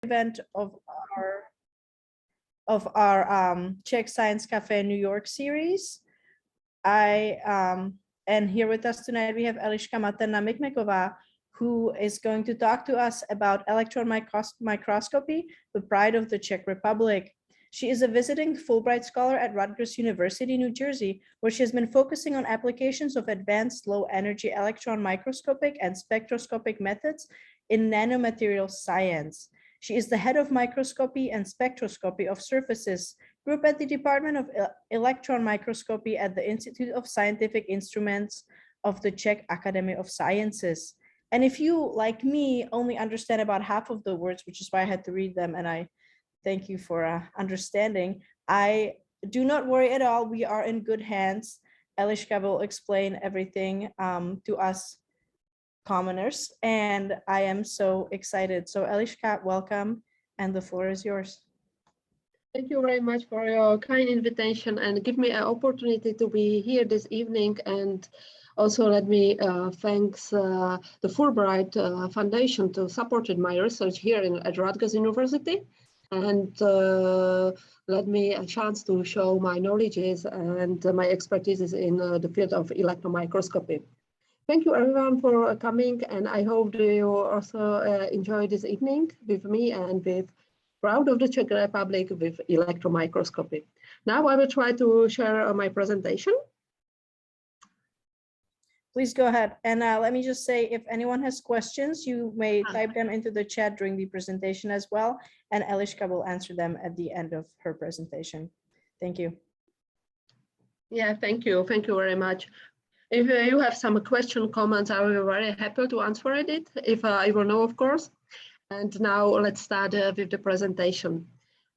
event of our Czech Science Café New York series. And here with us tonight we have Eliška Materna Mikmeková, who is going to talk to us about electron microscopy, the pride of the Czech Republic. She is a visiting Fulbright scholar at Rutgers University, New Jersey, where she has been focusing on applications of advanced low-energy electron microscopic and spectroscopic methods in nanomaterial science. She is the head of microscopy and spectroscopy of surfaces group at the Department of Electron Microscopy at the Institute of Scientific Instruments of the Czech Academy of Sciences. And if you, like me, only understand about half of the words, which is why I had to read them, and I thank you for understanding, I do not worry at all. We are in good hands. Eliška will explain everything to us commoners, and I am so excited. So Eliška, welcome, and the floor is yours. Thank you very much for your kind invitation and give me an opportunity to be here this evening. And also let me thanks the Fulbright Foundation to supported my research here at Rutgers University, and let me a chance to show my knowledges and my expertise in the field of electron microscopy. Thank you everyone for coming, and I hope you also enjoy this evening with me and with proud of the Czech Republic with electron microscopy. Now I will try to share my presentation. Please go ahead. And let me just say, if anyone has questions, you may type them into the chat during the presentation as well, and Eliška will answer them at the end of her presentation. Thank you. Yeah, thank you. Thank you very much. If you have some question, comments, I will be very happy to answer it, if I will know, of course. And now let's start with the presentation.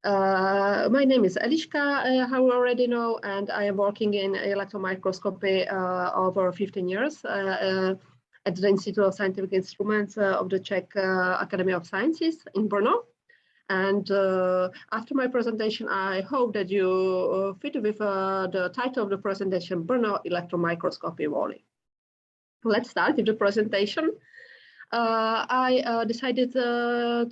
My name is Eliška, how you already know, and I am working in electron microscopy over 15 years at the Institute of Scientific Instruments of the Czech Academy of Sciences in Brno. And after my presentation, I hope that you fit with the title of the presentation, Brno Electron Microscopy Valley. Let's start with the presentation. I decided to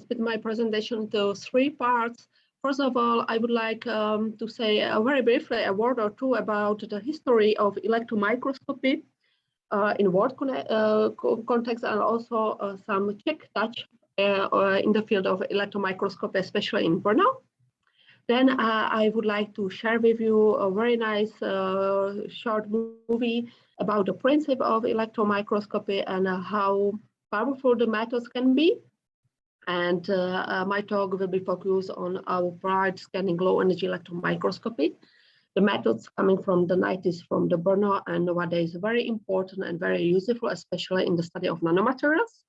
split my presentation into 3 parts. First of all, I would like to say very briefly a word or two about the history of electron microscopy in world context, and also some Czech touch in the field of electron microscopy, especially in Brno. Then I would like to share with you a very nice short movie about the principle of electron microscopy and how powerful the methods can be. And my talk will be focused on our pride scanning low energy electron microscopy, the methods coming from the 90s from the Brno, and what is very important and very useful, especially in the study of nanomaterials.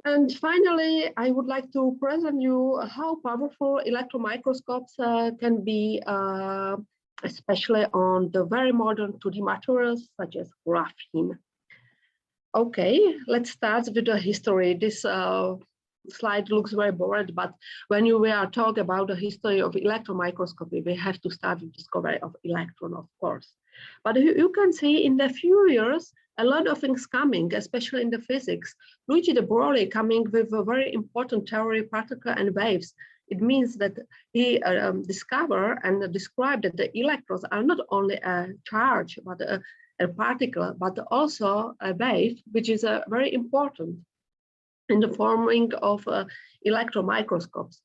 And finally, I would like to present you how powerful electron microscopes can be, especially on the very modern 2D materials such as graphene. Okay, let's start with the history. This slide looks very boring, but when we are talking about the history of electron microscopy, we have to start with discovery of electron, of course. But you can see in the few years, a lot of things coming, especially in the physics. Luigi de Broglie coming with a very important theory, particle and waves. It means that he discovered and described that the electrons are not only a charge, but a particle, but also a wave, which is very important in the forming of electron microscopes.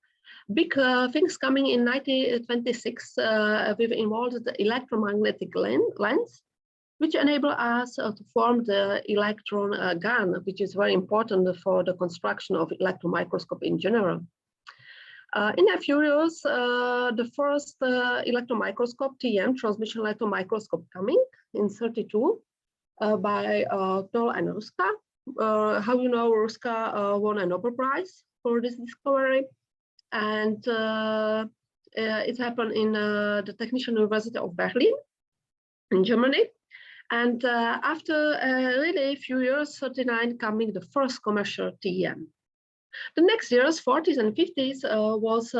Big things coming in 1926, we've involved the electromagnetic lens, which enable us to form the electron gun, which is very important for the construction of electron microscope in general. In a few years, the first electron microscope, TM, transmission electron microscope, coming in 32 by Knoll and Ruska. How you know, Ruska won a Nobel Prize for this discovery. And it happened in the Technischen University of Berlin in Germany. And after really a few years, 39, coming the first commercial TEM. The next years, 40s and 50s, was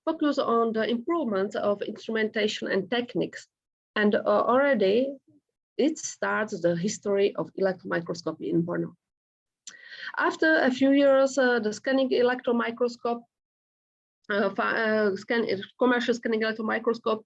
focused on the improvement of instrumentation and techniques. And already it starts the history of electron microscopy in Brno. After a few years, the scanning electron microscope, commercial scanning electron microscope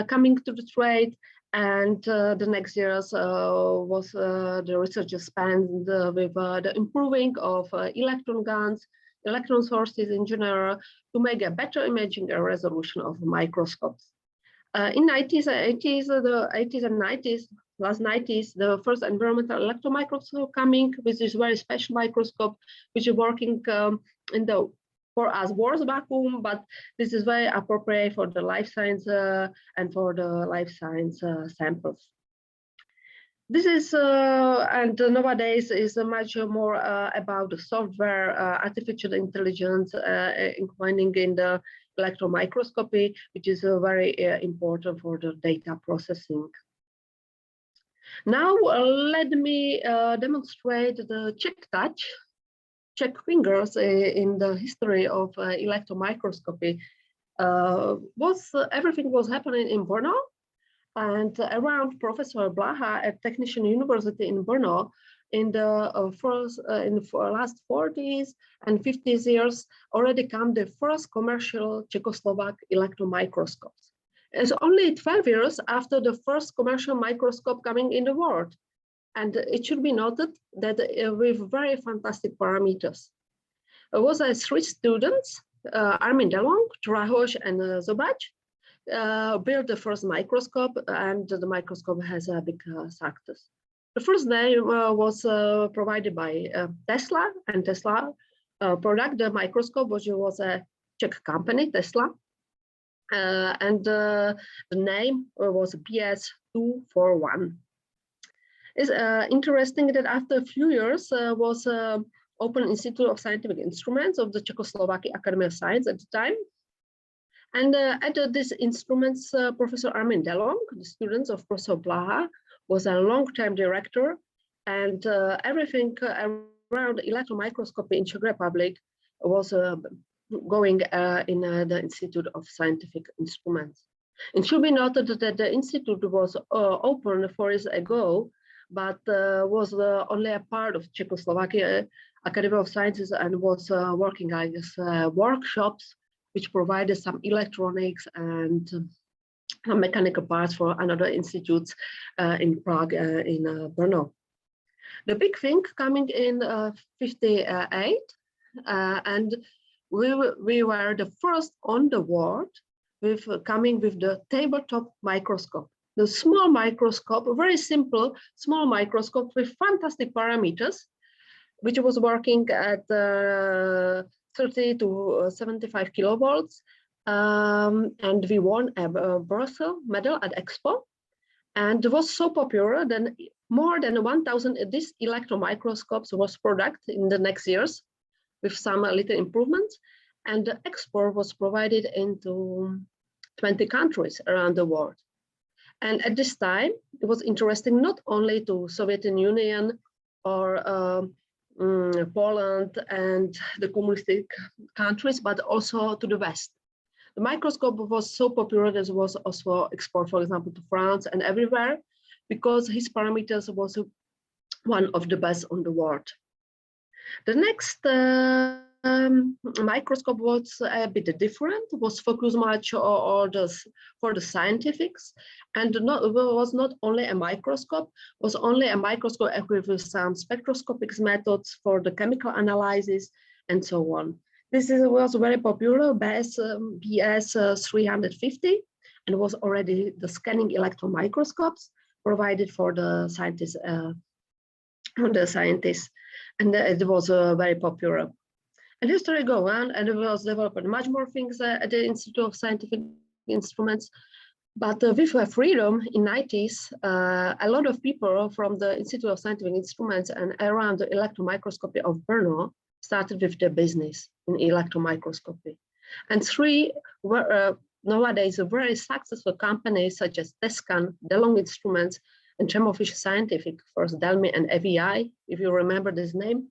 coming to the trade, and the next years was the research spent with the improving of electron guns, electron sources in general, to make a better imaging and resolution of microscopes. In the 80s and 90s, last 90s, the first environmental electron microscope coming with this very special microscope, which is working in the, for us, worse vacuum, but this is very appropriate for the life science and for the life science samples. This is, and nowadays is much more about the software, artificial intelligence, including in the electron microscopy, which is very important for the data processing. Now, let me demonstrate the Czech touch, Czech fingers in the history of electron microscopy. Everything was happening in Brno, and around Professor Blaha at Technician University in Brno in the last 40s and 50s years already come the first commercial Czechoslovak electron microscopes. It's only 12 years after the first commercial microscope coming in the world. And it should be noted that with very fantastic parameters. It was three students, Armin Delong, Drahoš, and Zobac, built the first microscope, and the microscope has a big success. The first name was provided by Tesla, and Tesla product the microscope, which was a Czech company, Tesla, and the name was BS241. It's interesting that after a few years was Open Institute of Scientific Instruments of the Czechoslovakia Academy of Science at the time. And at these instruments, Professor Armin Delong, the students of Professor Blaha, was a long-time director, and everything around electron microscopy in Czech Republic was going in the Institute of Scientific Instruments. It should be noted that the institute was open 4 years ago, but was only a part of Czechoslovakia Academy of Sciences and was working as workshops, which provided some electronics and some mechanical parts for another institutes in Prague, in Brno. The big thing coming in 58, and we were the first on the world with coming with the tabletop microscope. The small microscope, a very simple small microscope with fantastic parameters, which was working at 30 to 75 kilovolts. And we won a Brussels medal at Expo. And it was so popular that more than 1,000 of these electron microscopes was produced in the next years with some little improvements. And the export was provided into 20 countries around the world. And at this time, it was interesting not only to Soviet Union or Poland and the communistic countries, but also to the West. The microscope was so popular that it was also exported, for example, to France and everywhere, because his parameters was one of the best on the world. The next microscope was a bit different, was focused much for the scientifics, and was not only a microscope, was only a microscope equipped with some spectroscopic methods for the chemical analysis and so on. This was very popular, BS350, and was already the scanning electron microscopes provided for the scientists, and it was very popular. And history go on, and it was developed much more things at the Institute of Scientific Instruments. But with freedom in 90s, a lot of people from the Institute of Scientific Instruments and around the electron microscopy of Brno started with their business in electron microscopy. And three were nowadays very successful companies such as Tescan, DeLong Instruments, and Thermo Fisher Scientific, first Delmi and AVI, if you remember this name,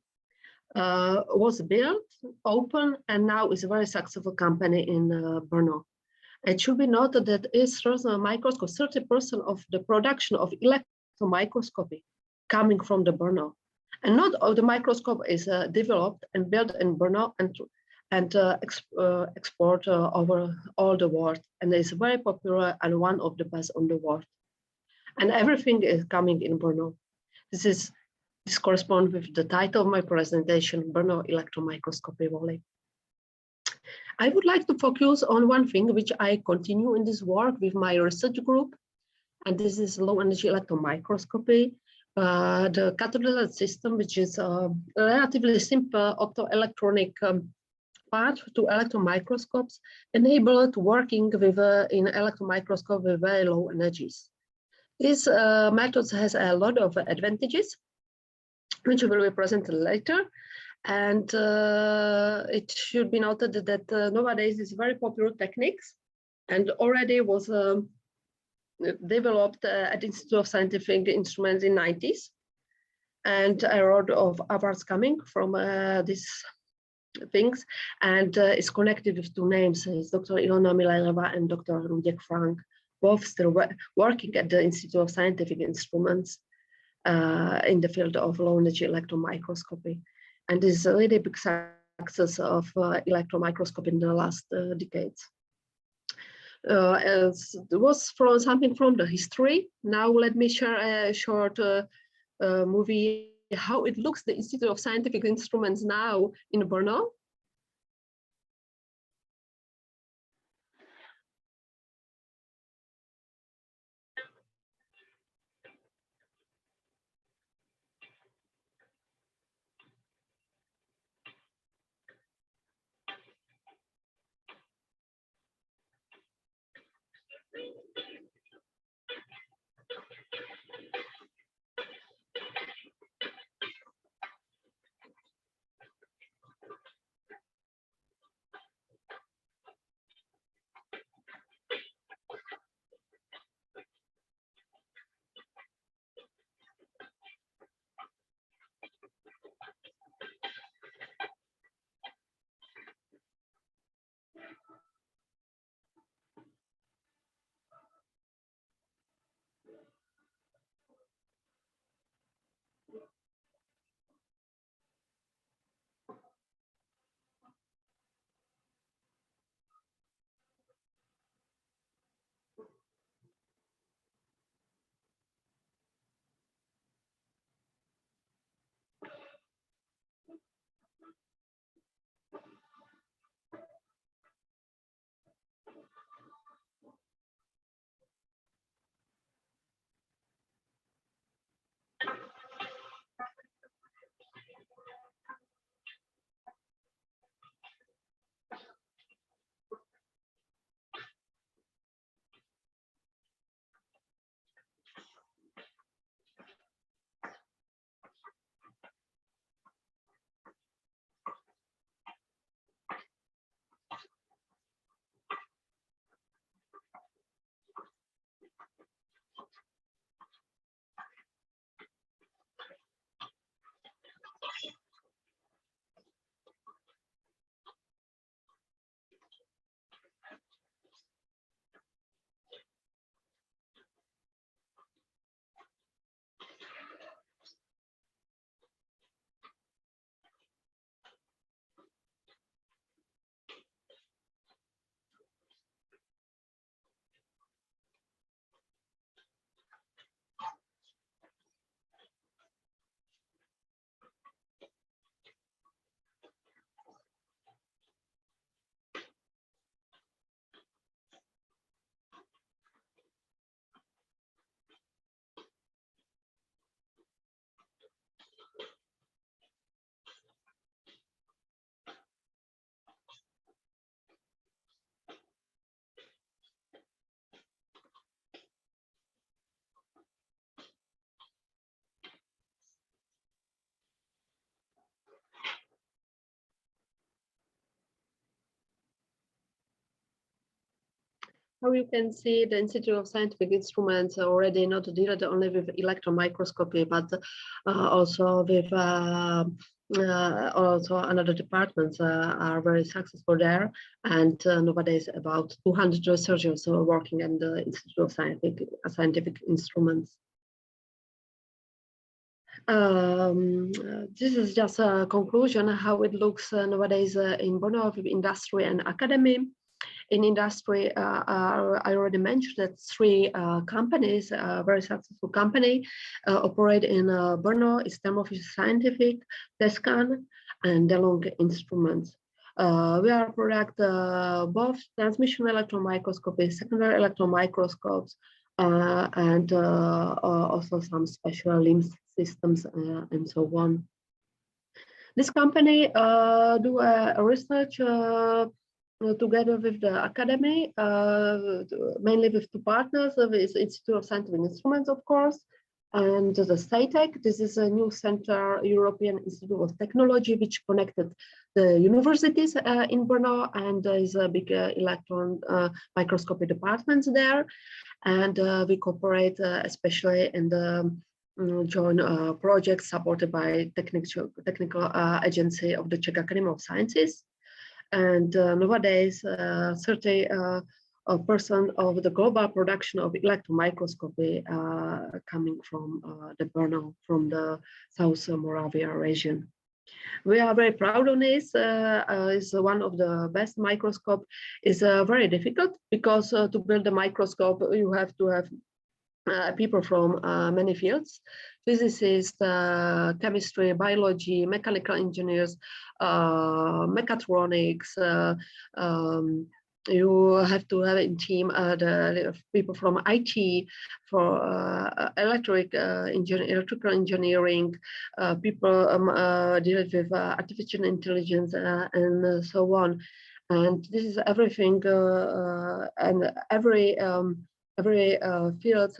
was built, open, and now is a very successful company in Brno. It should be noted that is microscope, 30% of the production of electron microscopy coming from the Brno. And not all the microscope is developed and built in Brno and export over all the world, and is very popular and one of the best on the world. And everything is coming in Brno. This corresponds with the title of my presentation, Brno Electron Microscopy Valley. I would like to focus on one thing which I continue in this work with my research group, and this is low energy electron microscopy. The cathode system, which is a relatively simple optoelectronic path to electron microscopes, enabled working with in electron microscope with very low energies. This method has a lot of advantages, which will be presented later. And it should be noted that nowadays is very popular techniques and already was developed at the Institute of Scientific Instruments in the 90s. And a lot of awards coming from these things, and is connected with two names. It's Dr. Ilona Millerova and Dr. Luděk Frank, both still working at the Institute of Scientific Instruments in the field of low energy electron microscopy. And this is a really big success of electron microscopy in the last decades. It was something from the history. Now let me share a short movie, how it looks, the Institute of Scientific Instruments now in Brno. How you can see, the Institute of Scientific Instruments already not dealt only with electron microscopy, but also with also another departments are very successful there. And nowadays about 200 researchers are working in the Institute of Scientific Instruments. This is just a conclusion how it looks nowadays in Brno with industry and academy. In industry, I already mentioned that three companies, very successful company, operate in Brno. It's Thermo Fisher Scientific, Tescan, and DeLonghi Instruments. We are product both transmission electron microscopy, secondary electron microscopes, and also some special limb systems and so on. This company do a research together with the academy, mainly with two partners, with Institute of Scientific Instruments, of course, and the SATEC. This is a new center, European Institute of Technology, which connected the universities in Brno, and there is a big electron microscopy departments there. And we cooperate especially in the joint project supported by technical agency of the Czech Academy of Sciences. And nowadays, 30% of the global production of electron microscopy coming from the Brno, from the South Moravia region. We are very proud of this. It's one of the best microscope. It's very difficult because to build a microscope, you have to have people from many fields: physicists, chemistry, biology, mechanical engineers, mechatronics. You have to have in team the people from IT, for electrical engineering, people deal with artificial intelligence and so on. And this is everything, and every field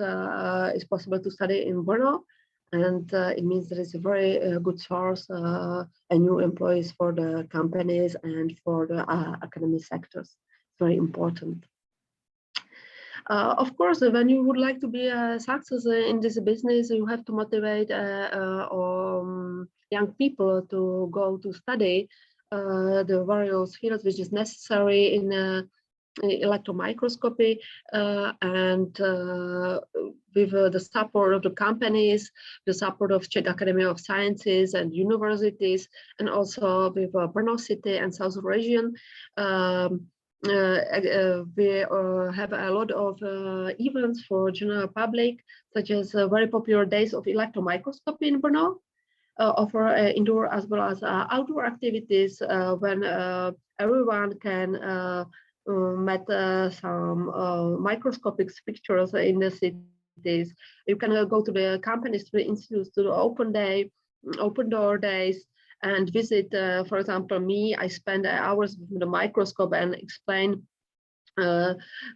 is possible to study in Brno, and it means there is a very good source and new employees for the companies and for the academic sectors. Very important. Of course, when you would like to be a success in this business, you have to motivate young people to go to study the various fields which is necessary in electron microscopy, and with the support of the companies, the support of Czech Academy of Sciences and universities, and also with Brno City and South region. We have a lot of events for general public, such as very popular days of electron microscopy in Brno, offer indoor as well as outdoor activities when everyone can met some microscopic pictures in the cities. You can go to the companies, to the institutes, to the open door days, and visit. For example, me, I spend hours with the microscope and explain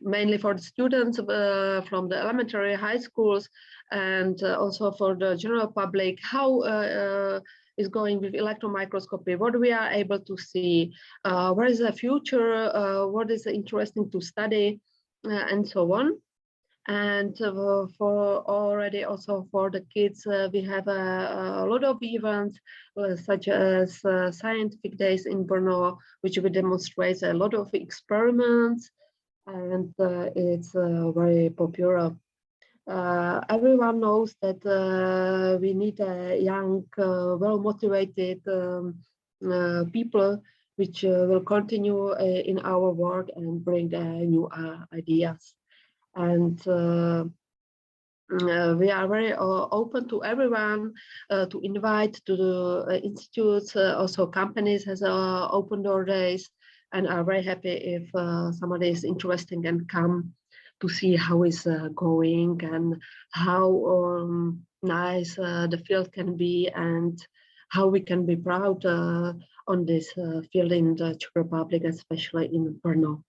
mainly for the students from the elementary, high schools, and also for the general public, how is going with electron microscopy, what we are able to see, where is the future, what is interesting to study, and so on. And for already also for the kids, we have a lot of events such as scientific days in Brno, which will demonstrate a lot of experiments, and it's very popular. Everyone knows that we need young, well-motivated people which will continue in our work and bring new ideas. And we are very open to everyone to invite to the institutes. Also, companies has open door days, and are very happy if somebody is interested and come to see how it's going and how nice the field can be, and how we can be proud on this field in the Czech Republic, especially in Brno.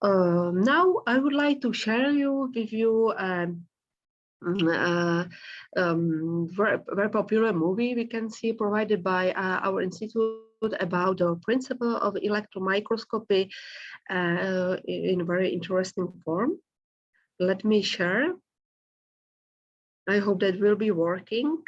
Now I would like to share with you very popular movie we can see provided by our institute about the principle of electron microscopy in a very interesting form. Let me share. I hope that will be working.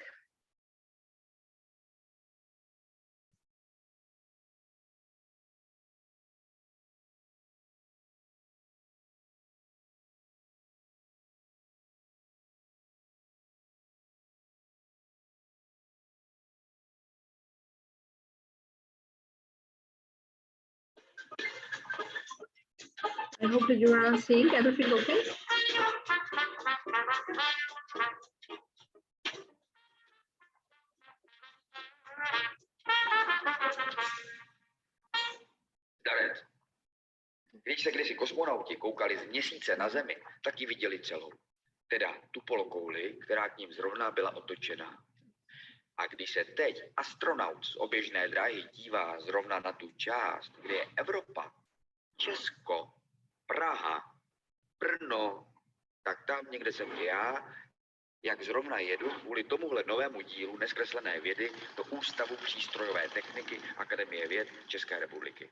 I hope that you are seeing everything okay. Darec. Když se kdysi kosmonauti koukali z Měsíce na Zemi, tak ji viděli celou. Teda tu polokouli, která k ním zrovna byla otočená. A když se teď astronaut z oběžné dráhy dívá zrovna na tu část, kde je Evropa, Česko, Praha, Brno, tak tam někde jsem já, jak zrovna jedu kvůli tomuhle novému dílu Neskreslené vědy do Ústavu přístrojové techniky Akademie věd České republiky.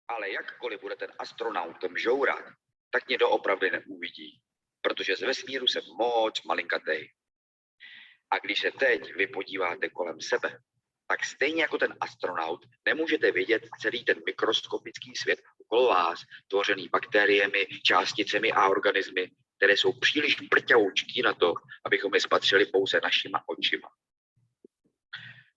Ale jakkoliv bude ten astronaut mžourat, tak mě doopravdy neuvidí, protože z vesmíru jsem moc malinkatej. A když se teď vy podíváte kolem sebe, tak stejně jako ten astronaut nemůžete vidět celý ten mikroskopický svět okolo vás, tvořený bakteriemi, částicemi a organismy, které jsou příliš prťavoučký na to, abychom je spatřili pouze našima očima.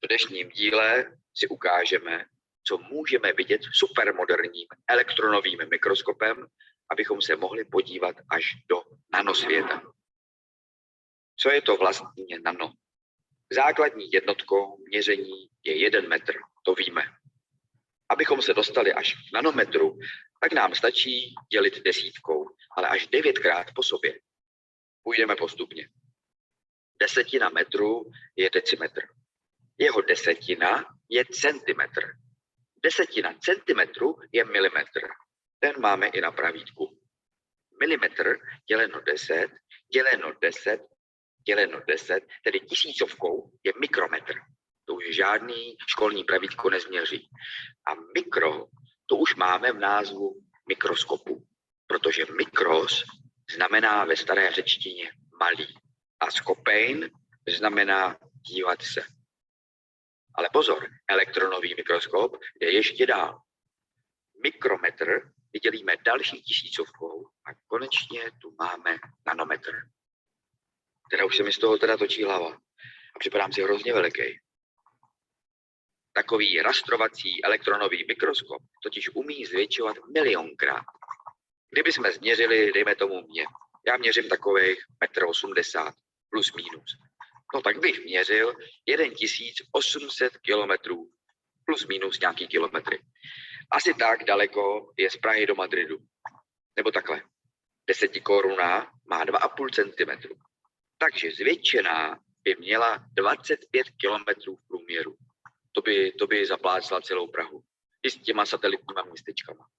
V dnešním díle si ukážeme, co můžeme vidět supermoderním elektronovým mikroskopem, abychom se mohli podívat až do nanosvěta. Co je to vlastně nano? Základní jednotkou měření je 1 metr, to víme. Abychom se dostali až k nanometru, tak nám stačí dělit desítkou, ale až 9krát po sobě. Půjdeme postupně. 1/10 metru je decimetr. Jeho 1/10 je centimetr. 1/10 centimetru je milimetr. Ten máme i na pravítku. Milimetr děleno 10, děleno 10, děleno 10, tedy tisícovkou je mikrometr. To už žádný školní pravítko nezměří. A mikro, to už máme v názvu mikroskopu, protože mikros znamená ve staré řečtině malý a skopein znamená dívat se. Ale pozor, elektronový mikroskop jde ještě dál. Mikrometr vydělíme další tisícovkou a konečně tu máme nanometr. Teda už se mi z toho teda točí hlava a připadám si hrozně veliký. Takový rastrovací elektronový mikroskop totiž umí zvětšovat milionkrát. Kdyby jsme změřili, dejme tomu mě, já měřím takových 1,80 m plus minus. No tak bych měřil 1800 kilometrů plus minus nějaký kilometry. Asi tak daleko je z Prahy do Madridu. Nebo takhle. 10 koruna má 2,5 cm. Takže zvětšená by měla 25 km v průměru. To by zaplácla celou Prahu. I s těma satelitníma městečkama.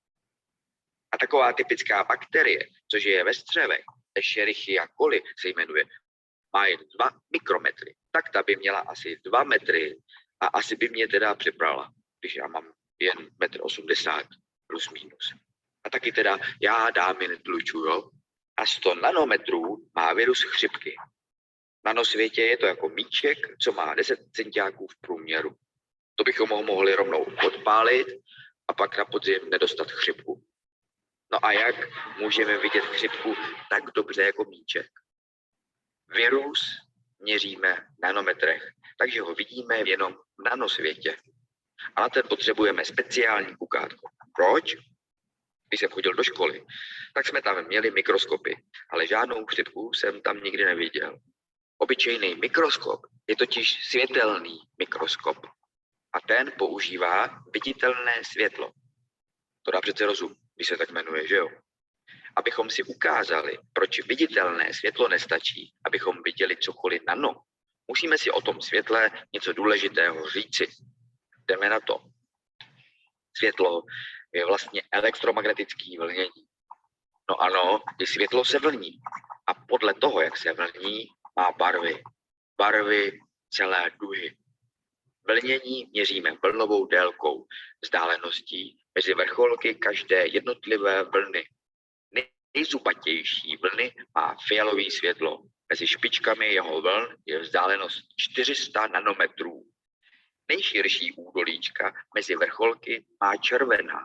A taková typická bakterie, což je ve střevech, Escherichia coli se jmenuje, má jen 2 mikrometry. Tak ta by měla asi 2 metry a asi by mě teda přebrala, když já mám jen 1,80 m plus minus. A taky teda já dámy netlučuju. A 100 nanometrů má virus chřipky. V nanosvětě je to jako míček, co má 10 centiáků v průměru. To bychom ho mohli rovnou odpálit a pak na podzim nedostat chřipku. No a jak můžeme vidět chřipku tak dobře jako míček? Virus měříme v nanometrech, takže ho vidíme jenom v nanosvětě. A na ten potřebujeme speciální kukátko. Proč? Když jsem chodil do školy, tak jsme tam měli mikroskopy, ale žádnou chřipku jsem tam nikdy neviděl. Obyčejný mikroskop je totiž světelný mikroskop a ten používá viditelné světlo. To dá přece rozum, když se tak jmenuje, že jo? Abychom si ukázali, proč viditelné světlo nestačí, abychom viděli cokoliv nano, musíme si o tom světle něco důležitého říci. Jdeme na to. Světlo je vlastně elektromagnetické vlnění. No ano, kdy světlo se vlní a podle toho, jak se vlní, má barvy. Barvy celé duhy. Vlnění měříme vlnovou délkou, vzdáleností mezi vrcholky každé jednotlivé vlny. Nejzubatější vlny má fialový světlo. Mezi špičkami jeho vln je vzdálenost 400 nanometrů. Nejširší údolíčka mezi vrcholky má červená.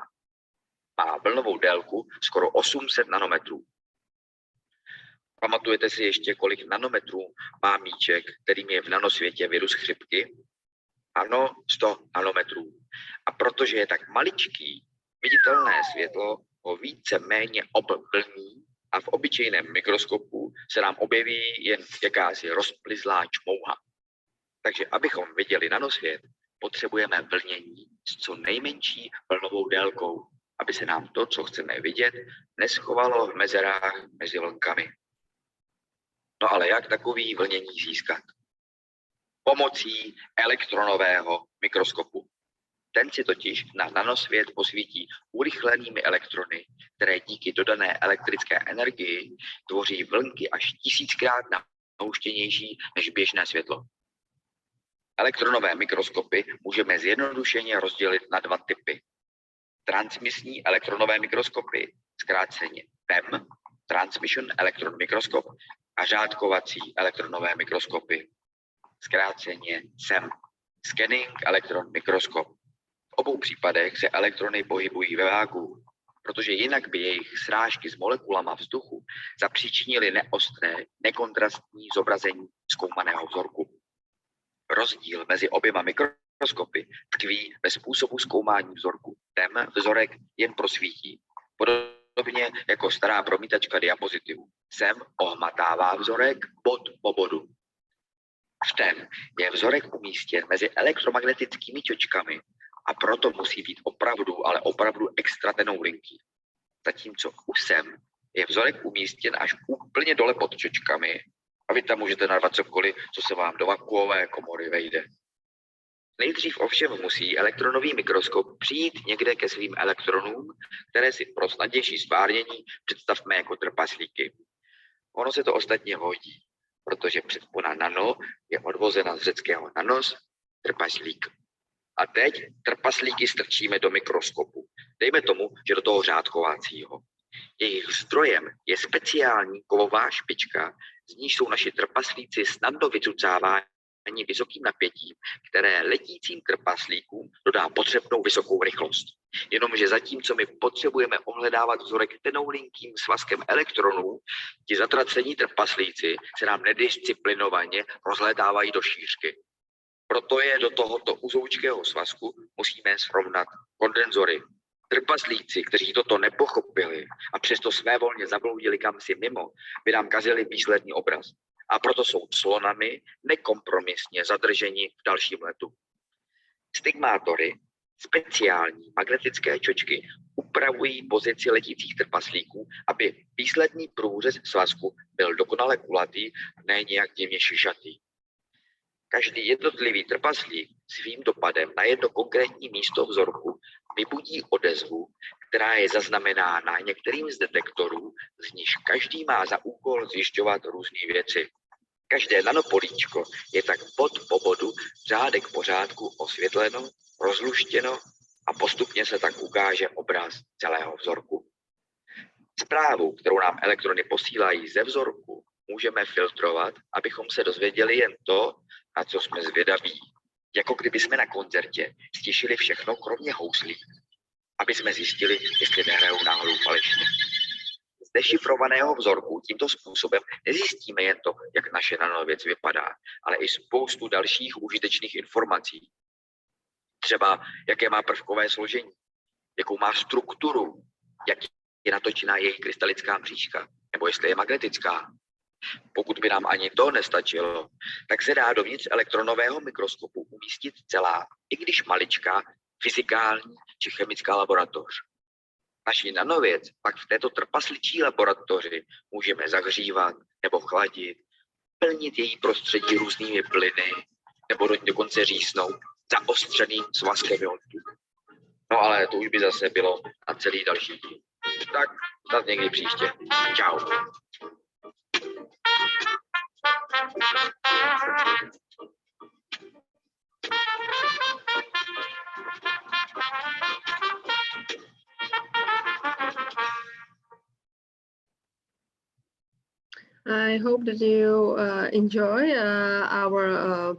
Má vlnovou délku skoro 800 nanometrů. Pamatujete si ještě, kolik nanometrů má míček, kterým je v nanosvětě virus chřipky? Ano, 100 nanometrů. A protože je tak maličký, viditelné světlo o více-méně obvlní a v obyčejném mikroskopu se nám objeví jen jakási rozplizlá čmouha. Takže abychom viděli nanosvět, potřebujeme vlnění s co nejmenší vlnovou délkou, aby se nám to, co chceme vidět, neschovalo v mezerách mezi vlnkami. No ale jak takový vlnění získat? Pomocí elektronového mikroskopu. Ten si totiž na nanosvět posvítí urychlenými elektrony, které díky dodané elektrické energii tvoří vlnky až 1000krát nahouštěnější než běžné světlo. Elektronové mikroskopy můžeme zjednodušeně rozdělit na dva typy. Transmisní elektronové mikroskopy, zkráceně TEM, Transmission Electron Microscope, a řádkovací elektronové mikroskopy, zkráceně SEM, Scanning Electron Microscope. V obou případech se elektrony pohybují ve váku, protože jinak by jejich srážky s molekulama vzduchu zapříčinily neostré, nekontrastní zobrazení zkoumaného vzorku. Rozdíl mezi oběma mikroskopy tkví ve způsobu zkoumání vzorku. TEM vzorek jen prosvítí, podobně jako stará promítačka diapozitivu. SEM ohmatává vzorek bod po bodu. V TEM je vzorek umístěn mezi elektromagnetickými čočkami a proto musí být opravdu, ale opravdu extra tenoulinký. Zatímco u SEM je vzorek umístěn až úplně dole pod čočkami a vy tam můžete narvat cokoliv, co se vám do vakuové komory vejde. Nejdřív ovšem musí elektronový mikroskop přijít někde ke svým elektronům, které si pro snadnější stvárnění představme jako trpaslíky. Ono se to ostatně hodí, protože předpona nano je odvozena z řeckého nanos, trpaslík. A teď trpaslíky strčíme do mikroskopu. Dejme tomu, že do toho řádkovacího. Jejich zdrojem je speciální kovová špička, z níž jsou naši trpaslíci snadno vycucáváni vysokým napětím, které letícím trpaslíkům dodá potřebnou vysokou rychlost. Jenomže zatímco my potřebujeme ohledávat vzorek tenoulinkým svazkem elektronů, ti zatracení trpaslíci se nám nedisciplinovaně rozhledávají do šířky. Proto je do tohoto uzoučkého svazku musíme srovnat kondenzory. Trpaslíci, kteří toto nepochopili a přesto svévolně zabloudili kamsi mimo, by nám kazili výsledný obraz. A proto jsou clonami nekompromisně zadrženi v dalším letu. Stigmátory, speciální magnetické čočky, upravují pozici letících trpaslíků, aby výsledný průřez svazku byl dokonale kulatý a ne nějak divně šišatý. Každý jednotlivý trpaslík svým dopadem na jedno konkrétní místo vzorku vybudí odezvu, která je zaznamenána některým z detektorů, z níž každý má za úkol zjišťovat různé věci. Každé nanopolíčko je tak bod po bodu, řádek po řádku osvětleno, rozluštěno a postupně se tak ukáže obraz celého vzorku. Zprávu, kterou nám elektrony posílají ze vzorku, můžeme filtrovat, abychom se dozvěděli jen to, na co jsme zvědaví. Jako kdyby jsme na koncertě stišili všechno, kromě houslí, aby jsme zjistili, jestli nehrajou náhodou falešně. Z dešifrovaného vzorku tímto způsobem nezjistíme jen to, jak naše nanověc vypadá, ale i spoustu dalších užitečných informací. Třeba, jaké má prvkové složení, jakou má strukturu, jak je natočená její krystalická mřížka, nebo jestli je magnetická. Pokud by nám ani to nestačilo, tak se dá dovnitř elektronového mikroskopu umístit celá, i když maličká, fyzikální či chemická laboratoř. Naši nanověc pak v této trpasličí laboratoři můžeme zahřívat nebo chladit, plnit její prostředí různými plyny nebo dokonce řísnout zaostřeným svazkem iontu. No ale to už by zase bylo na celý další díl. Tak snad někdy příště. Čau. I hope that you enjoy our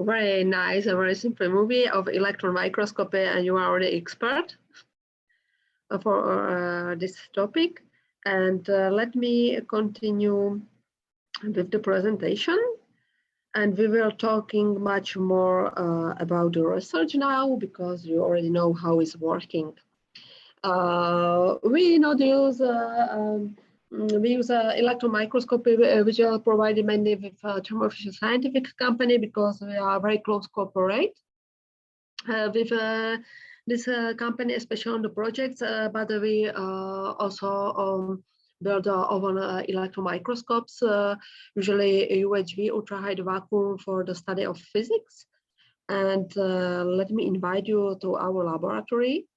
very nice and very simple movie of electron microscopy, and you are already expert for this topic. And let me continue with the presentation. And we will talking much more about the research now, because you already know how it's working. We use electron microscopy, which are provided mainly with Thermo Fisher Scientific company, because we are very close cooperate with this company, especially on the projects. But we also build our own electron microscopes, usually UHV, ultra high vacuum, for the study of physics. And let me invite you to our laboratory.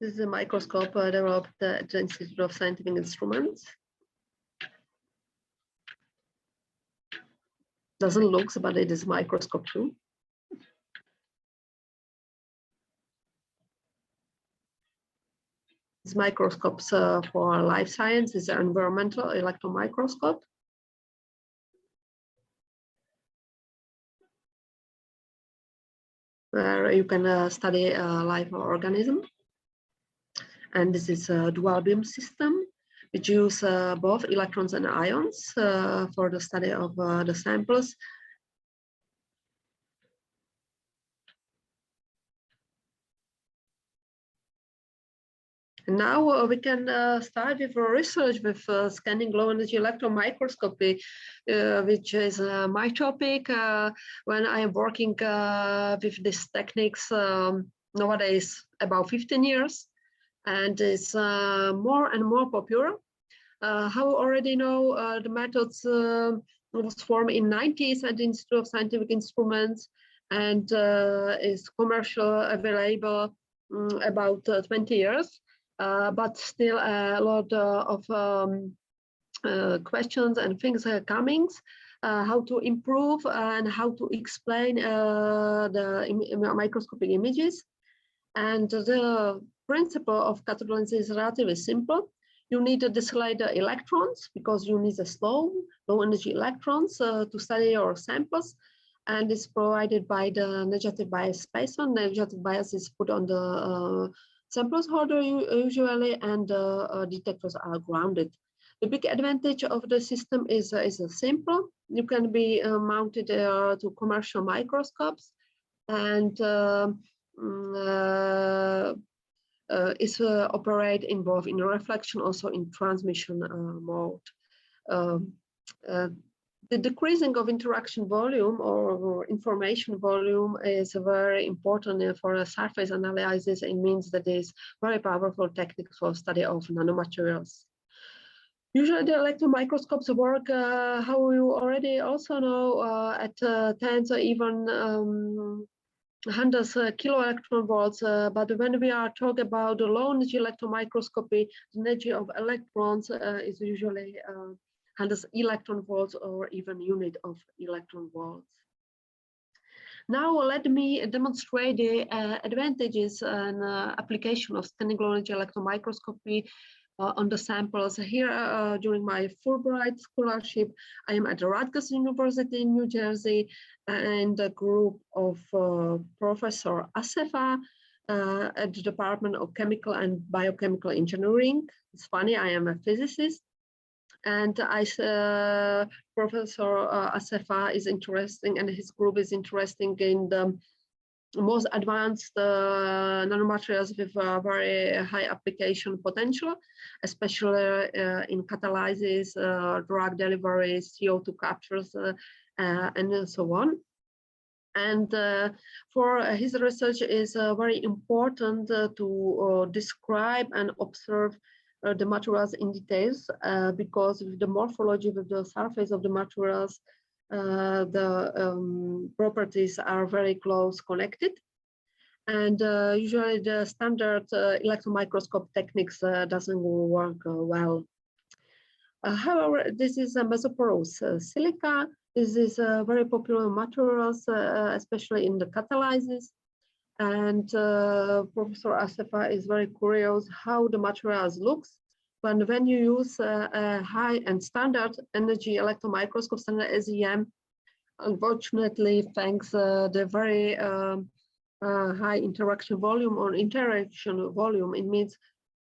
This is a microscope developed at the Institute of Scientific Instruments. Doesn't look, but it is a microscope too. These microscopes for life science is an environmental electron microscope. Where you can study live organism. And this is a dual beam system, which use both electrons and ions for the study of the samples. And now we can start with research with scanning low energy electron microscopy, which is my topic when I am working with these techniques nowadays about 15 years. And it's more and more popular. How you already know, the methods was formed in 90s at the Institute of Scientific Instruments, and is commercially available about 20 years. But still a lot of questions and things are coming. How to improve and how to explain the microscopic images. And the principle of cathode lens is relatively simple. You need to dissipate the electrons because you need the low energy electrons to study your samples. And it's provided by the negative bias spaceman. Negative bias is put on the samples holder usually, and detectors are grounded. The big advantage of the system is simple. You can be mounted to commercial microscopes, and is operate in both in reflection, also in transmission mode. The decreasing of interaction volume or information volume is very important for a surface analysis. It means that it is very powerful technique for study of nanomaterials. Usually the electron microscopes work, how you already also know, at tens or even hundreds kilo electron volts, but when we are talking about the low energy electron microscopy, the energy of electrons is usually hundreds electron volts or even unit of electron volts. Now let me demonstrate the advantages and application of scanning low energy electron microscopy on the samples. Here, during my Fulbright scholarship, I am at the Rutgers University in New Jersey, and a group of Professor Asefa at the Department of Chemical and Biochemical Engineering. It's funny, I am a physicist. And Professor Asefa is interesting, and his group is interesting in the most advanced nanomaterials with very high application potential, especially in catalysis, drug delivery, CO2 captures, and so on. And for his research is very important to describe and observe the materials in details, because with the morphology with the surface of the materials, the properties are very close connected. And usually the standard electron microscope techniques doesn't work well. However, this is a mesoporous silica. This is very popular materials, especially in the catalysis. And Professor Asefa is very curious how the materials looks when you use a high and standard energy electron microscope, standard SEM. Unfortunately, thanks the very high interaction volume or interaction volume, it means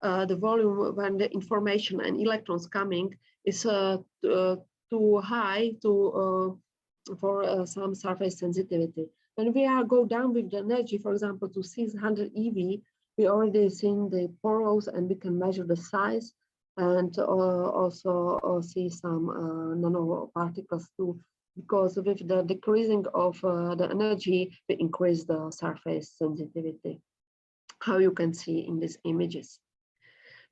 the volume when the information and electrons coming is too high for some surface sensitivity. When we go down with the energy, for example, to 600 eV, we already seen the porous and we can measure the size and also see some nanoparticles too, because with the decreasing of the energy, we increase the surface sensitivity, how you can see in these images.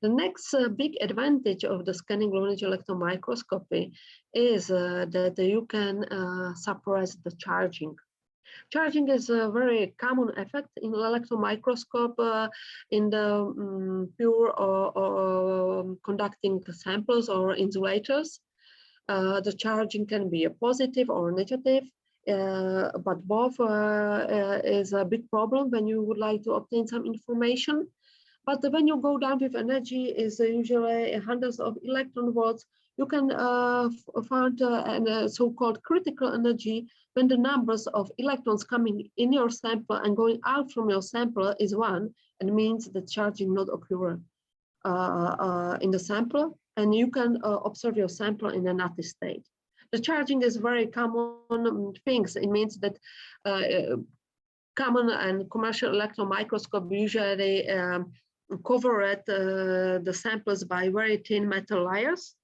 The next big advantage of the scanning low energy electron microscopy is that you can suppress the charging. Charging is a very common effect in electron microscope in the pure or conducting samples or insulators. The charging can be a positive or negative, but both is a big problem when you would like to obtain some information. But when you go down with energy is usually hundreds of electron volts, you can find a so-called critical energy when the numbers of electrons coming in your sample and going out from your sample is 1, and means the charging not occur in the sample, and you can observe your sample in a nutty state. The charging is very common things. It means that common and commercial electron microscope usually cover the samples by very thin metal layers,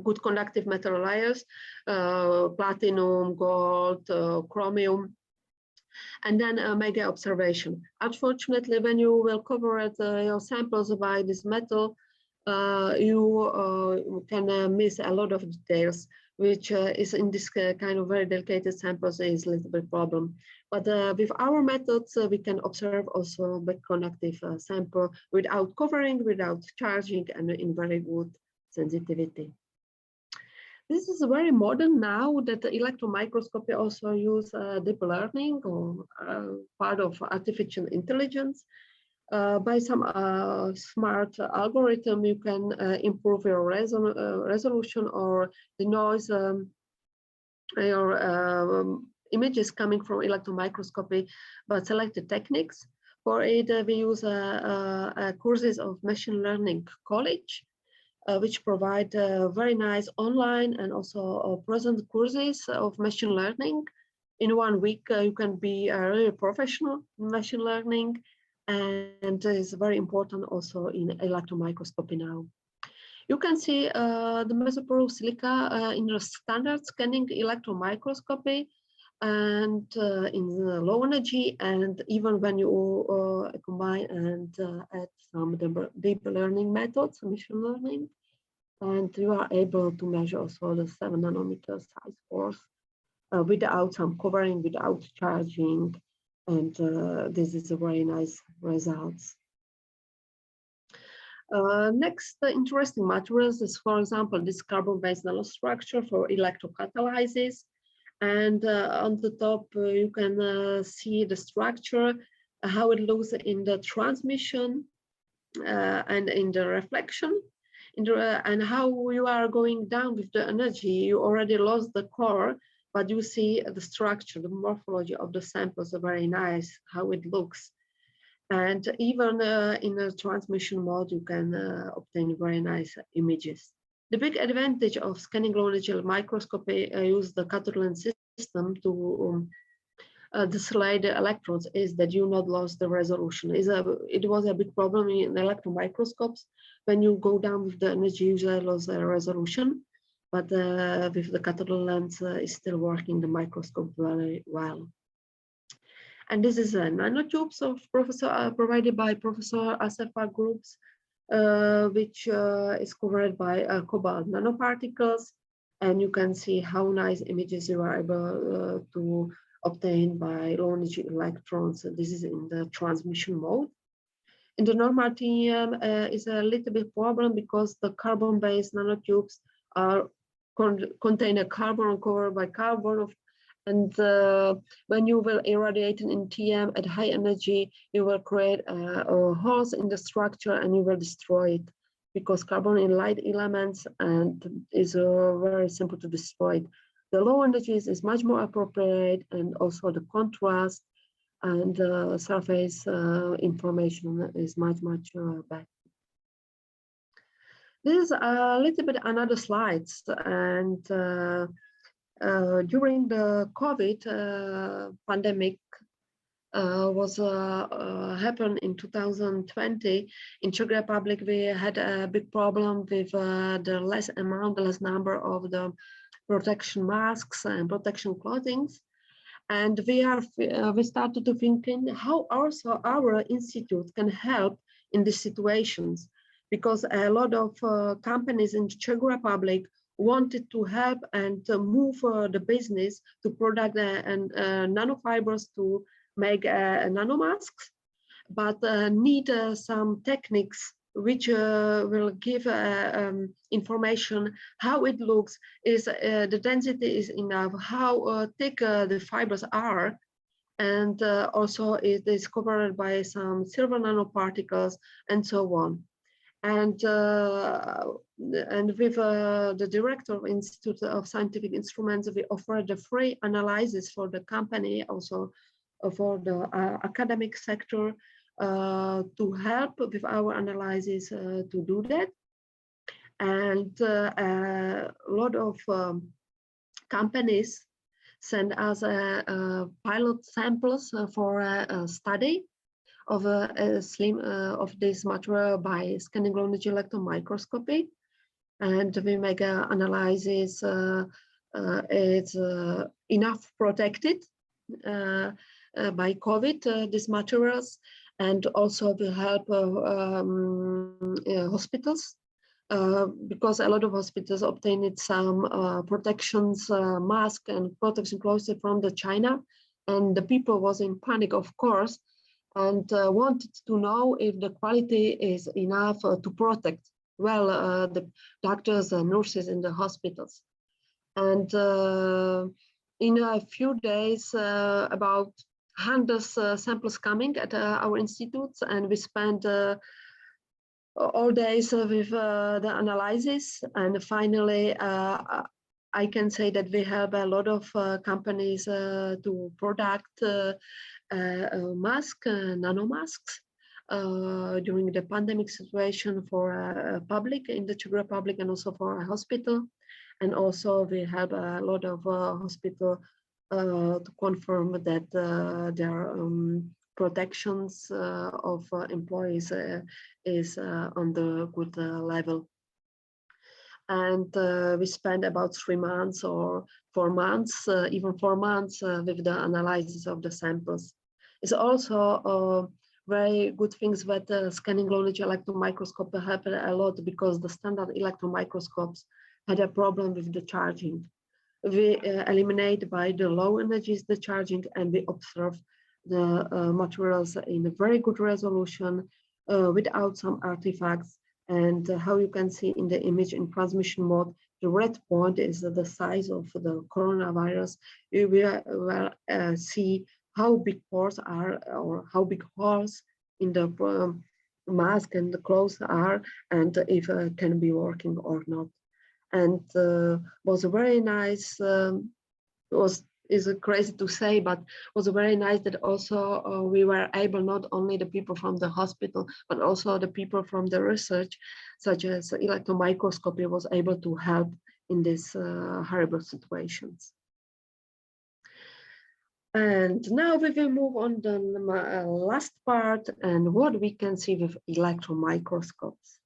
good conductive metal layers, platinum, gold, chromium, and then make an observation. Unfortunately, when you will cover your samples by this metal, you can miss a lot of details, which is in this kind of very delicate samples is a little bit problem. But with our methods, we can observe also the conductive sample without covering, without charging, and in very good sensitivity. This is very modern now that the electron microscopy also use deep learning or part of artificial intelligence. By some smart algorithm, you can improve your resolution or the noise, your images coming from electron microscopy, but selected techniques. For it, we use courses of machine learning college, which provide very nice online and also present courses of machine learning. In 1 week, you can be a really professional in machine learning, and is very important also in electron microscopy now. You can see the mesoporous silica in the standard scanning electron microscopy and in the low energy, and even when you combine and add some deep learning methods, machine learning, and you are able to measure also the 7 nanometer size force without some covering, without charging, and this is a very nice results. Next interesting materials is, for example, this carbon-based nanostructure for electrocatalysis. And on the top, you can see the structure, how it looks in the transmission and in the reflection, and how you are going down with the energy. You already lost the core, but you see the structure, the morphology of the samples are very nice, how it looks. And even in the transmission mode, you can obtain very nice images. The big advantage of scanning low energy microscopy use the cathode lens system to display the electrons is that you not lost the resolution. It was a big problem in electron microscopes. When you go down with the energy, usually lose the resolution. But with the cathode lens, is still working the microscope very well. And this is a nanotubes of provided by Professor Asefa groups, which is covered by cobalt nanoparticles. And you can see how nice images you are able to obtain by low energy electrons. This is in the transmission mode. In the normal TEM is a little bit problem because the carbon-based nanotubes are contain a carbon covered by carbon And when you will irradiate in TM at high energy, you will create holes in the structure and you will destroy it, because carbon in light elements and is very simple to destroy it. The low energies is much more appropriate, and also the contrast and surface information is much better. This is a little bit another slides, and during the COVID pandemic happened in 2020 in Czech Republic, we had a big problem with the less number of the protection masks and protection clothing, and we started to thinking how also our institute can help in these situations, because a lot of companies in Czech Republic wanted to help and to move the business to product and nanofibers to make nanomasks, but need some techniques which will give information how it looks, is the density is enough, how thick the fibers are, and also it is covered by some silver nanoparticles and so on. And with the director of Institute of Scientific Instruments, we offered a free analysis for the company, also for the academic sector, to help with our analysis to do that. And a lot of companies send us pilot samples for a study of of this material by scanning low energy electron microscopy, and we make an analysis. It's enough protected by COVID, these materials, and also will help hospitals, because a lot of hospitals obtained some protections, mask and protection clothes from the China, and the people was in panic, of course, and wanted to know if the quality is enough to protect well the doctors and nurses in the hospitals. And in a few days, about 100 samples coming at our institutes, and we spent all days with the analysis. And finally, I can say that we have a lot of companies to product nanomasks during the pandemic situation for public in the Czech Republic, and also for a hospital. And also we have a lot of hospital to confirm that their protections of employees is on the good level. And we spent about 3 months or 4 months, even 4 months with the analysis of the samples. It's also very good things that scanning low energy electron microscope helped a lot, because the standard electron microscopes had a problem with the charging. We eliminate by the low energies the charging, and we observe the materials in a very good resolution without some artifacts. And how you can see in the image in transmission mode, the red point is the size of the coronavirus. You will see how big pores are, or how big holes in the mask and the clothes are, and if it can be working or not. And was a very nice, is crazy to say, but was very nice that also we were able, not only the people from the hospital, but also the people from the research, such as electron microscopy, was able to help in these horrible situations. And now we will move on to the last part, and what we can see with electron microscopes.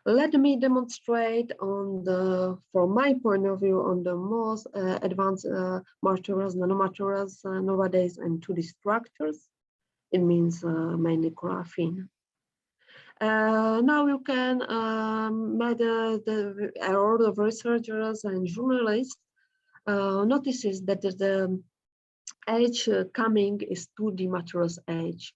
Let me demonstrate on the, from my point of view, on the most advanced materials, nanomaterials nowadays, and 2D structures. It means mainly graphene. Now you can meet a lot of researchers and journalists notices that the age coming is 2D materials age.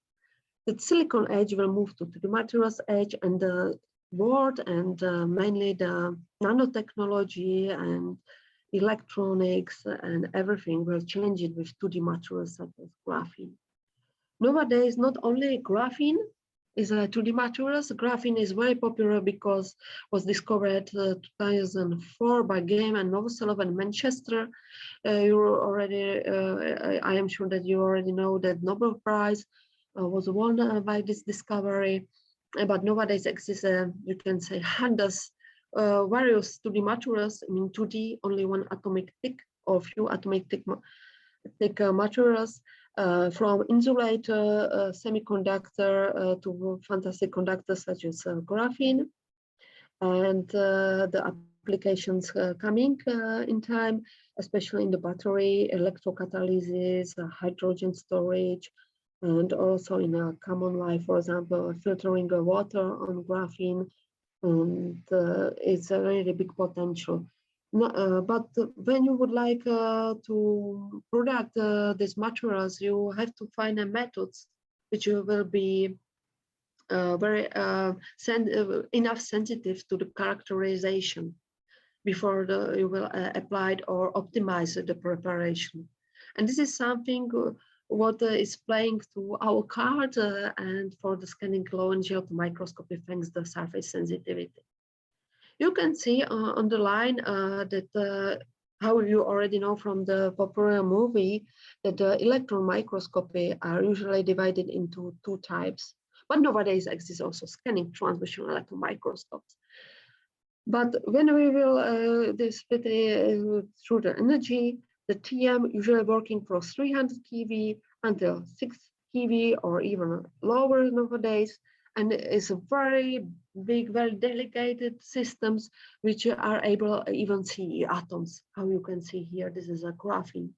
The silicon age will move to 2D materials age, and the world and mainly the nanotechnology and electronics and everything will change it with 2D materials such as graphene. Nowadays, not only graphene is a 2D materials. Graphene is very popular because was discovered 2004 by Game and Novoselov in Manchester. You already, I am sure that you already know that Nobel Prize was won by this discovery. But nowadays exists, you can say, hundreds various 2D materials. I mean, 2D, only one atomic thick or few atomic thick materials. From insulator, semiconductor to fantastic conductors such as graphene, and the applications coming in time, especially in the battery, electrocatalysis, hydrogen storage, and also in a common life, for example, filtering water on graphene, and it's a really big potential. But when you would like to product these materials, you have to find methods which will be very enough sensitive to the characterization before you will apply it or optimize the preparation. And this is something what is playing to our card and for the scanning low energy microscopy thanks to the surface sensitivity. You can see on the line that how you already know from the popular movie that the electron microscopy are usually divided into two types. But nowadays exists also scanning transmission electron microscopes. But when we will split through the energy, the TM usually working from 300 keV until 6 keV or even lower nowadays. And it's a very big, very delicate systems which are able to even see atoms. How you can see here, this is a graphene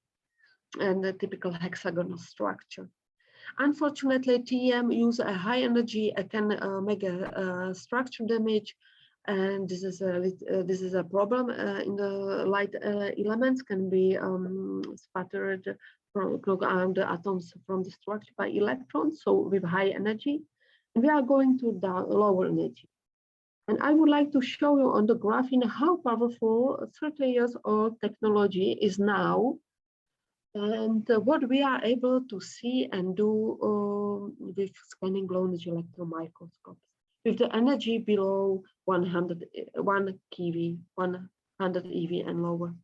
and a typical hexagonal structure. Unfortunately, TEM use a high energy, can make a structure damage, and this is a problem in the light elements can be sputtered from the atoms from the structure by electrons, so with high energy. We are going to lower energy. And I would like to show you on the graphene how powerful 30 years old technology is now and what we are able to see and do with scanning low energy electron microscopes with the energy below 1 keV, 100 EV and lower.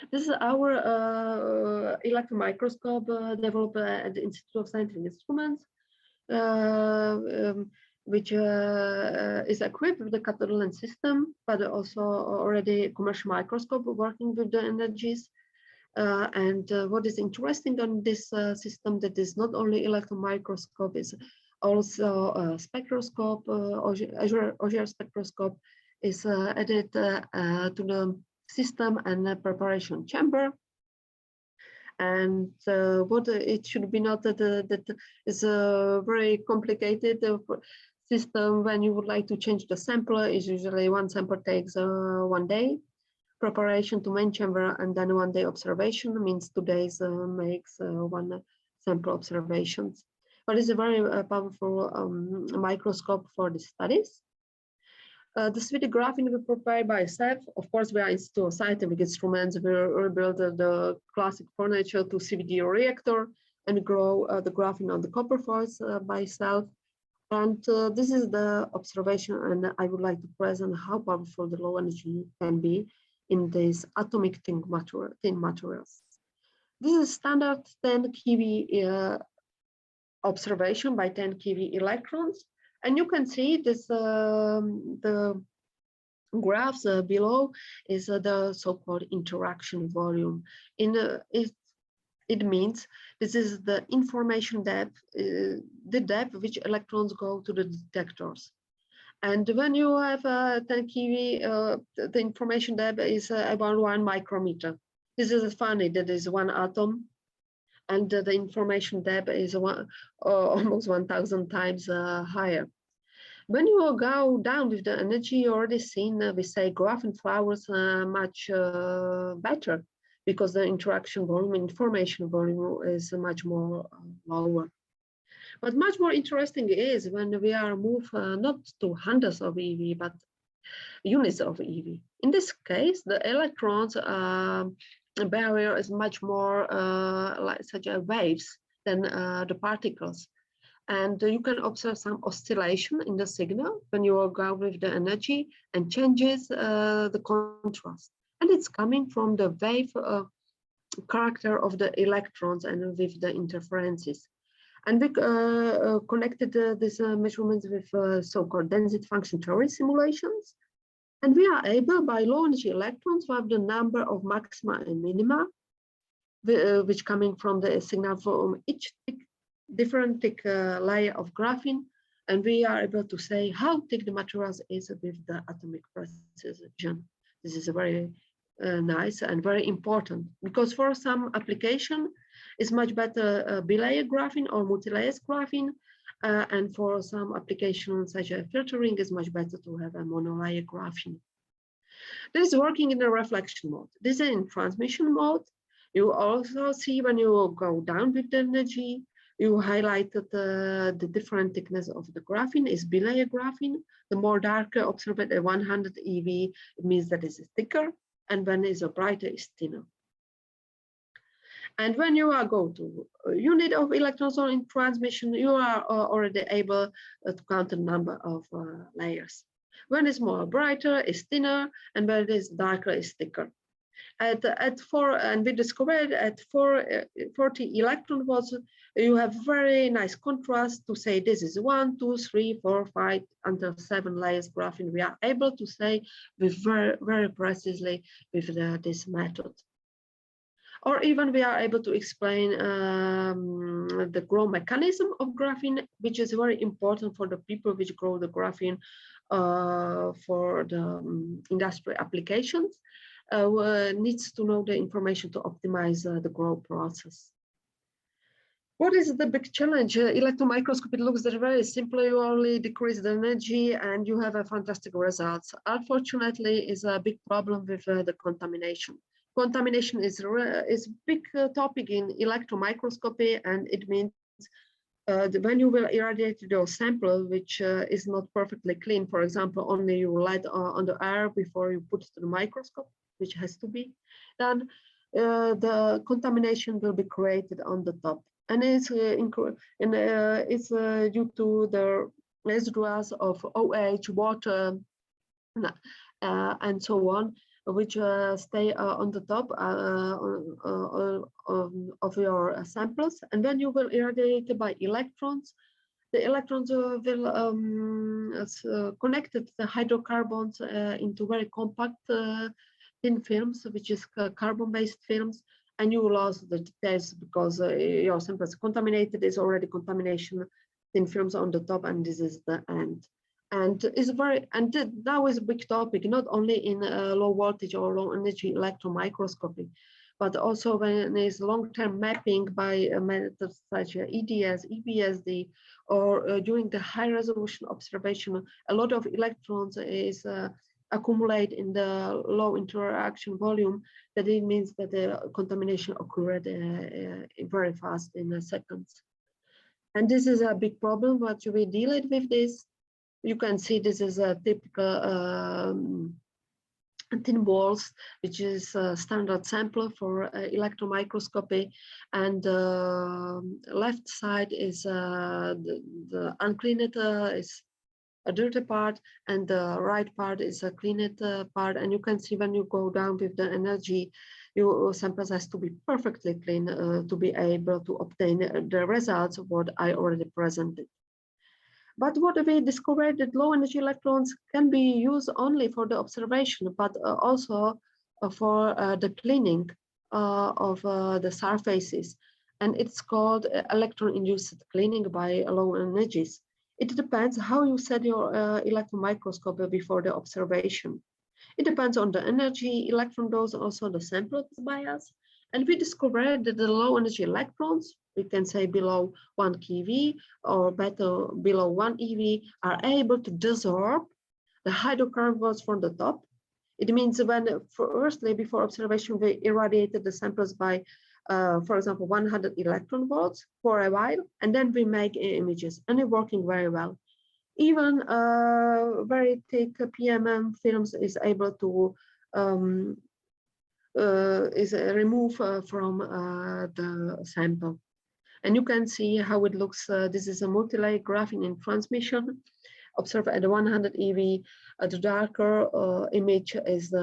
This is our electron microscope developed at the Institute of Scientific Instruments. Which is equipped with the cathode lens system, but also already commercial microscope working with the energies. And what is interesting on this system that is not only electron microscope, is also a spectroscope, Auger spectroscope is added to the system and preparation chamber. And what it should be noted that is a very complicated system. When you would like to change the sample, is usually one sample takes 1 day preparation to main chamber, and then 1 day observation means 2 days makes one sample observations. But it's a very powerful microscope for the studies. The Swedish Graphene we prepared by itself. Of course, we are into scientific instruments. We build the classic furniture to CVD reactor and grow the graphene on the copper foils by itself. And this is the observation, and I would like to present how powerful the low energy can be in these atomic thin materials. This is standard 10 keV observation by 10 keV electrons. And you can see this, the graphs below is the so-called interaction volume. It means this is the information depth, the depth which electrons go to the detectors. And when you have 10 keV, the information depth is about 1 micrometer. This is funny, that is 1 atom. And the information depth is almost 1,000 times higher. When you go down with the energy, you already seen, we say graphene flowers much better because the interaction volume, information volume is much more lower. But much more interesting is when we are moved not to hundreds of EV, but units of EV. In this case, the electrons barrier is much more like such a waves than the particles. And you can observe some oscillation in the signal when you go with the energy and changes the contrast. And it's coming from the wave character of the electrons and with the interferences. And we connected these measurements with so-called density function theory simulations. And we are able, by low energy electrons, to have the number of maxima and minima, which coming from the signal from each different thick layer of graphene. And we are able to say how thick the material is with the atomic precision. This is very nice and very important, because for some application, it's much better bilayer graphene or multi-layer graphene. And for some applications such as filtering, it's much better to have a monolayer graphene. This is working in the reflection mode. This is in transmission mode. You also see when you go down with the energy, you highlighted the different thickness of the graphene is bilayer graphene. The more darker observed at 100 EV, it means that it's thicker, and when it's brighter, it's thinner. And when you are go to a unit of electrons in transmission, you are already able to count the number of layers. When it's more brighter, it's thinner, and when it is darker, it's thicker. At 4, and we discovered at 40 electron volts, you have very nice contrast to say this is 1, 2, 3, 4, 5 until 7 layers graphene. We are able to say with very precisely with this method. Or even we are able to explain the grow mechanism of graphene, which is very important for the people which grow the graphene for the industrial applications. Needs to know the information to optimize the grow process. What is the big challenge? Electron microscopy looks very simple. You only decrease the energy and you have a fantastic results. Unfortunately, is a big problem with the contamination. Contamination is a big topic in electron microscopy, and it means when you will irradiate your sample, which is not perfectly clean, for example, only you light on the air before you put it to the microscope, which has to be done, the contamination will be created on the top. And it's due to the residues of OH, water, and so on, which stay on the top of your samples. And then you will irradiate by electrons. The electrons will connect the hydrocarbons into very compact thin films, which is carbon-based films, and you lose the details because your sample is contaminated. There's already contamination thin films on the top, and this is the end. And it's now is a big topic, not only in low voltage or low energy electron microscopy, but also when there's long-term mapping by methods such as EDS, EBSD, or during the high resolution observation, a lot of electrons is accumulate in the low interaction volume. That it means that the contamination occurred very fast in seconds. And this is a big problem, but we deal it with this. You can see this is a typical thin walls, which is a standard sample for electron microscopy. And left side is the uncleaned is a dirty part, and the right part is a cleaned part. And you can see when you go down with the energy, your samples has to be perfectly clean to be able to obtain the results of what I already presented. But what we discovered that low energy electrons can be used only for the observation, but also for the cleaning of the surfaces. And it's called electron-induced cleaning by low energies. It depends how you set your electron microscope before the observation. It depends on the energy, electron dose, also the sample bias. And we discovered that the low energy electrons, we can say below 1 keV or better below 1 EV, are able to desorb the hydrocarbons from the top. It means when, firstly, before observation, we irradiated the samples by, for example, 100 electron volts for a while, and then we make images, and it's working very well. Even very thick PMM films is able to remove from the sample. And you can see how it looks. This is a multi-layer graphene in transmission. Observe at 100 EV. The darker image is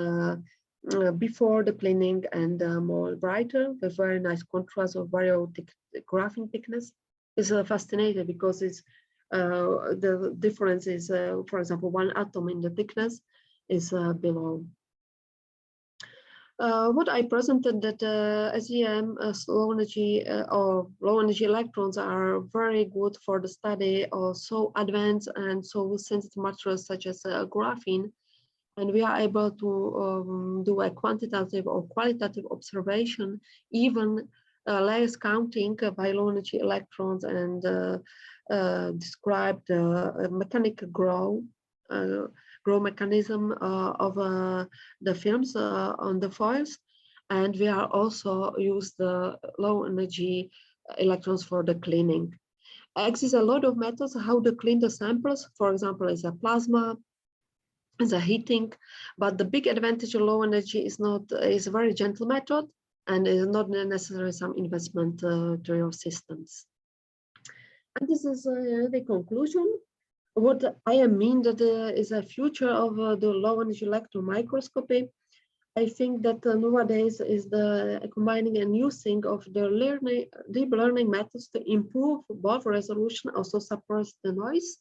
before the cleaning and more brighter with very nice contrast of very thick graphene thickness. It's fascinating because it's the difference is, for example, 1 atom in the thickness is below. What I presented that SEM low energy or low energy electrons are very good for the study of so advanced and so sensitive materials such as graphene, and we are able to do a quantitative or qualitative observation, even layers counting by low energy electrons, and describe the mechanical grow mechanism of the films on the foils. And we are also use the low energy electrons for the cleaning. Exists a lot of methods how to clean the samples. For example, is a plasma, is a heating, but the big advantage of low energy is a very gentle method and is not necessarily some investment to your systems. And this is the conclusion. What I mean that is a future of the low energy electron microscopy. I think that nowadays is the combining and using of the deep learning methods to improve both resolution, also suppress the noise.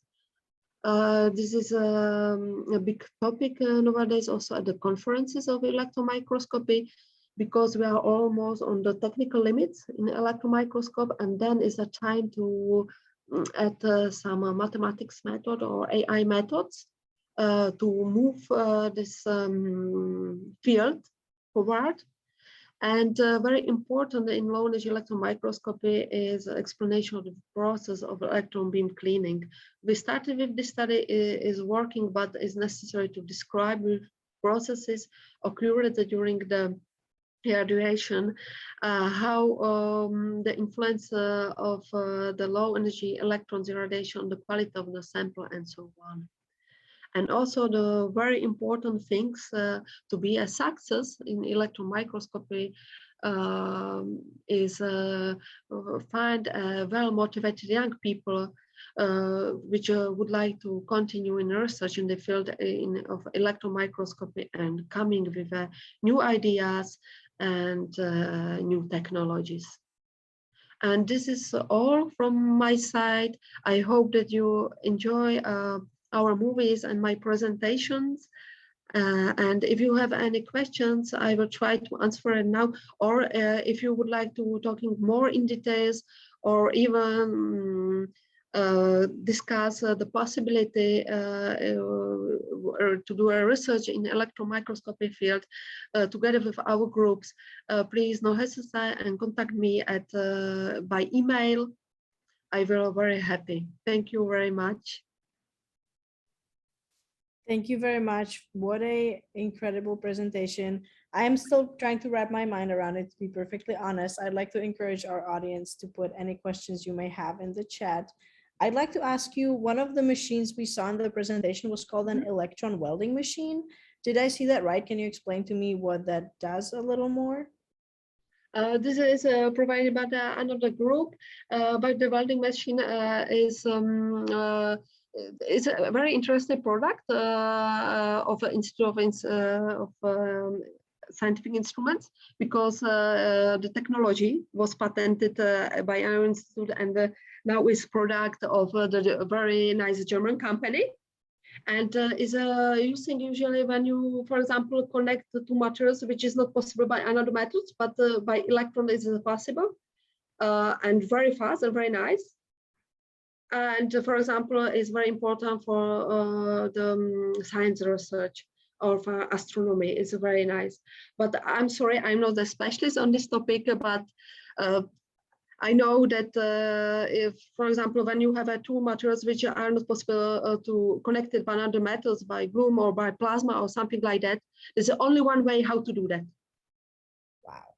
This is a big topic nowadays also at the conferences of electron microscopy, because we are almost on the technical limits in electron microscope, and then is a time to add some mathematics method or AI methods to move this field forward. And very important in low energy electron microscopy is explanation of the process of electron beam cleaning. We started with this study is working, but it's necessary to describe processes occurred during the irradiation, how the influence of the low energy electrons irradiation on the quality of the sample and so on. And also the very important things to be a success in electron microscopy is find well-motivated young people which would like to continue in research in the field of electron microscopy and coming with new ideas and new technologies. And this is all from my side. I hope that you enjoy our movies and my presentations. And if you have any questions, I will try to answer it now. Or if you would like to talking more in details, or even discuss the possibility to do a research in electron microscopy field together with our groups, please no hesitate and contact me at by email. I will be very happy. Thank you very much. Thank you very much. What a incredible presentation. I am still trying to wrap my mind around it, to be perfectly honest. I'd like to encourage our audience to put any questions you may have in the chat. I'd like to ask you, one of the machines we saw in the presentation was called an electron welding machine. Did I see that right? Can you explain to me what that does a little more? This is provided by another group, but the welding machine is a very interesting product of the Institute of Scientific Instruments, because the technology was patented by our institute, and now is product of the very nice German company, and is using usually when you, for example, connect the two materials, which is not possible by another methods, but by electron is possible, and very fast and very nice. And for example, is very important for the science research or for astronomy. It's very nice. But I'm sorry, I'm not a specialist on this topic, but I know that if, for example, when you have two materials which are not possible to connect it by other methods, by gloom or by plasma or something like that, there's only one way how to do that. Wow.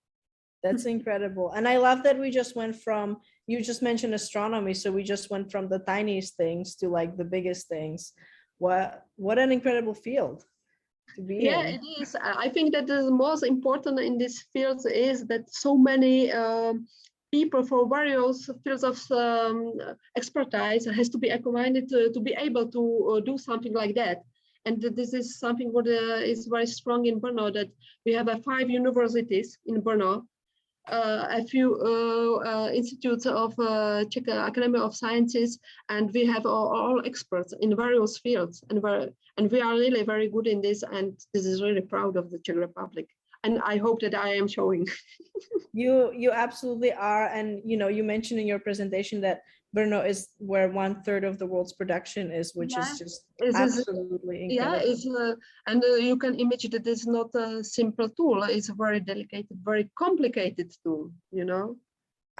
That's incredible. And I love that we just went from, you just mentioned astronomy, so we just went from the tiniest things to like the biggest things. What an incredible field to be Yeah, in. it is. I think that the most important in this field is that so many people for various fields of expertise has to be acquainted to be able to do something like that. And this is something what is very strong in Brno, that we have 5 universities in Brno, a few institutes of Czech Academy of Sciences, and we have all experts in various fields, and we are really very good in this, and this is really proud of the Czech Republic. And I hope that I am showing. You absolutely are. And you know, you mentioned in your presentation that Brno is where 1/3 of the world's production is, which is just absolutely incredible. Yeah, it's and you can imagine that it's not a simple tool. It's a very delicate, very complicated tool, you know.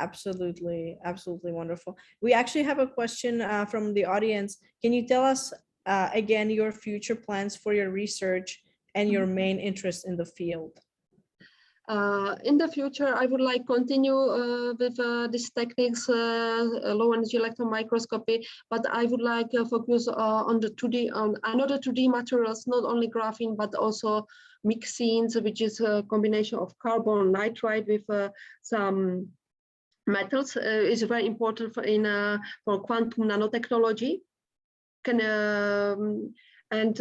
Absolutely, absolutely wonderful. We actually have a question from the audience. Can you tell us again your future plans for your research and your main interest in the field? In the future, I would like continue with these techniques, low energy electron microscopy, but I would like focus on the 2D, on another 2D materials, not only graphene, but also mixins, which is a combination of carbon nitride with some metals. Is very important for quantum nanotechnology. And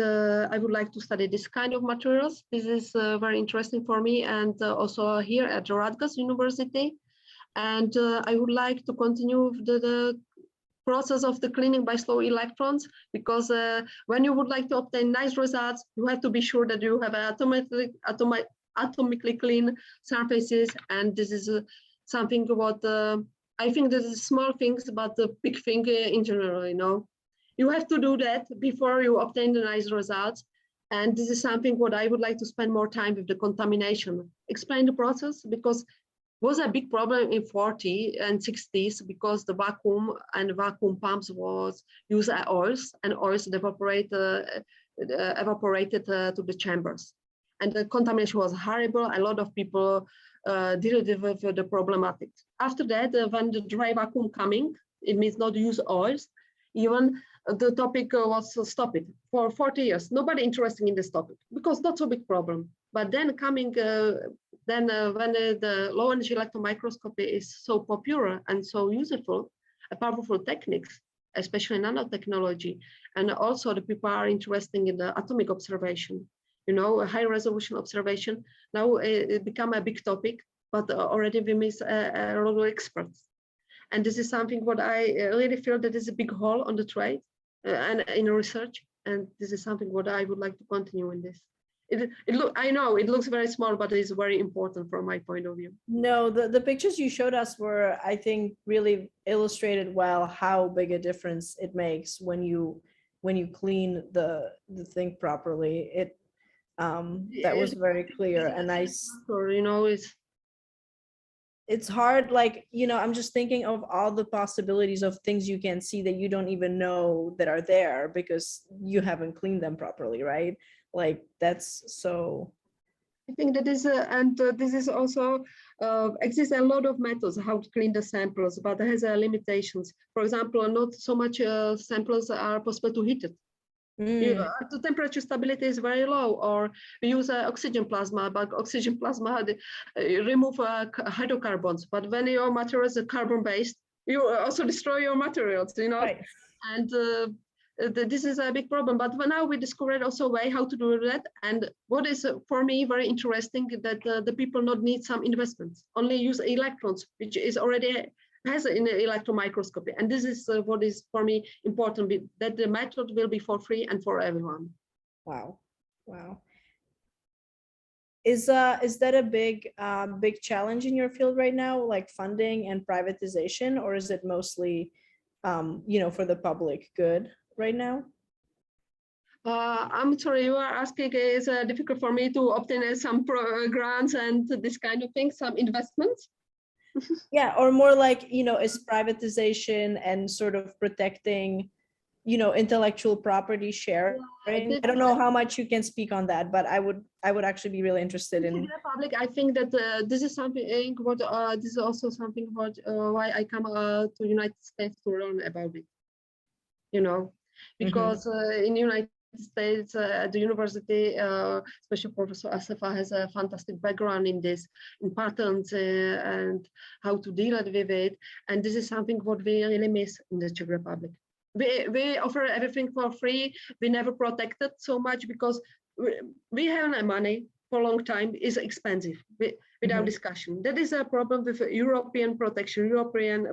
I would like to study this kind of materials. This is very interesting for me, and also here at Radgas University. And I would like to continue the process of the cleaning by slow electrons, because when you would like to obtain nice results, you have to be sure that you have atomically clean surfaces. And this is something what I think this is small things, but the big thing in general, you know. You have to do that before you obtain the nice results. And this is something what I would like to spend more time with the contamination. Explain the process, because it was a big problem in 40s and 60s, because the vacuum and vacuum pumps was used as oils, and oils evaporated to the chambers. And the contamination was horrible. A lot of people dealt with the problematic. After that, when the dry vacuum coming, it means not use oils, even the topic was stopped for 40 years. Nobody interested in this topic because not so big problem. But then coming, when the low energy electron microscopy is so popular and so useful, a powerful techniques, especially nanotechnology, and also the people are interested in the atomic observation, you know, a high resolution observation. Now it become a big topic, but already we miss a lot of experts. And this is something what I really feel that is a big hole on the trade and in research. And this is something what I would like to continue in this. I know it looks very small, but it's very important from my point of view. No, the pictures you showed us were, I think, really illustrated well how big a difference it makes when you clean the thing properly. It that was very clear. And you know, it's hard, like, you know, I'm just thinking of all the possibilities of things you can see that you don't even know that are there because you haven't cleaned them properly, right? Like, that's so. I think that is, and this is also, exists a lot of methods how to clean the samples, but it has limitations. For example, not so much samples are possible to heat it. The temperature stability is very low, or we use oxygen plasma, but oxygen plasma remove hydrocarbons. But when your materials are carbon-based, you also destroy your materials, you know. Right. And this is a big problem. But now we discovered also a way how to do that. And what is for me very interesting that the people not need some investments, only use electrons, which is already has in the electron microscopy. And this is what is for me important, that the method will be for free and for everyone. Wow. Wow. Is that a big challenge in your field right now, like funding and privatization, or is it mostly you know, for the public good right now? I'm sorry, you are asking, is difficult for me to obtain some grants and this kind of thing, some investments? Yeah, or more like, you know, is privatization and sort of protecting intellectual property sharing. I don't know how much you can speak on that, but I would actually be really interested in. Republic, I think that this is something what this is also something what why I come to United States to learn about it. Because in United States at the university, Special Professor Asefa has a fantastic background in this, in patents and how to deal with it. And this is something what we really miss in the Czech Republic. We offer everything for free. We never protect it so much because we have money for a long time. It's expensive without discussion. That is a problem with European protection, European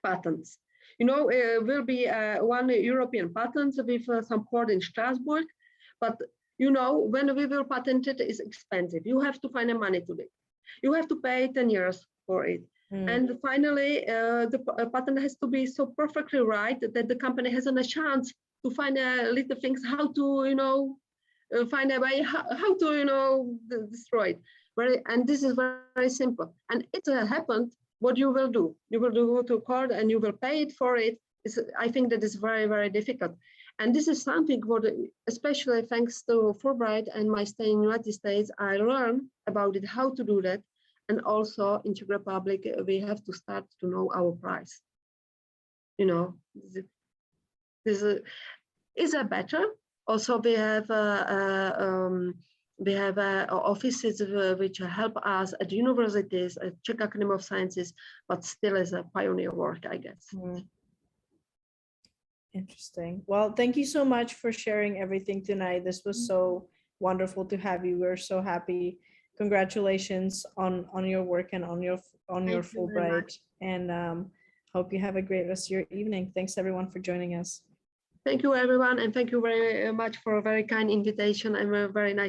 patents. Will be one European patent with some court in Strasbourg, but when we will patent it, it's expensive. You have to find the money to it. You have to pay 10 years for it. And finally, the patent has to be so perfectly right that the company hasn't a chance to find little things, how to, find a way, how to, destroy it. And this is very, very simple. And it happened. What you will do? You will go to court and you will pay it for it. I think that is very, very difficult. And this is something what, especially thanks to Fulbright and my stay in the United States, I learned about it, how to do that. And also in Czech Republic, we have to start to know our price. This is a better. Also, we have offices which help us at universities, at Czech Academy of Sciences, but still is a pioneer work, I guess. Interesting. Well, thank you so much for sharing everything tonight. This was so wonderful to have you. We're so happy. Congratulations on your work and on your Fulbright. And hope you have a great rest of your evening. Thanks everyone for joining us. Thank you everyone, and thank you very much for a very kind invitation and a very nice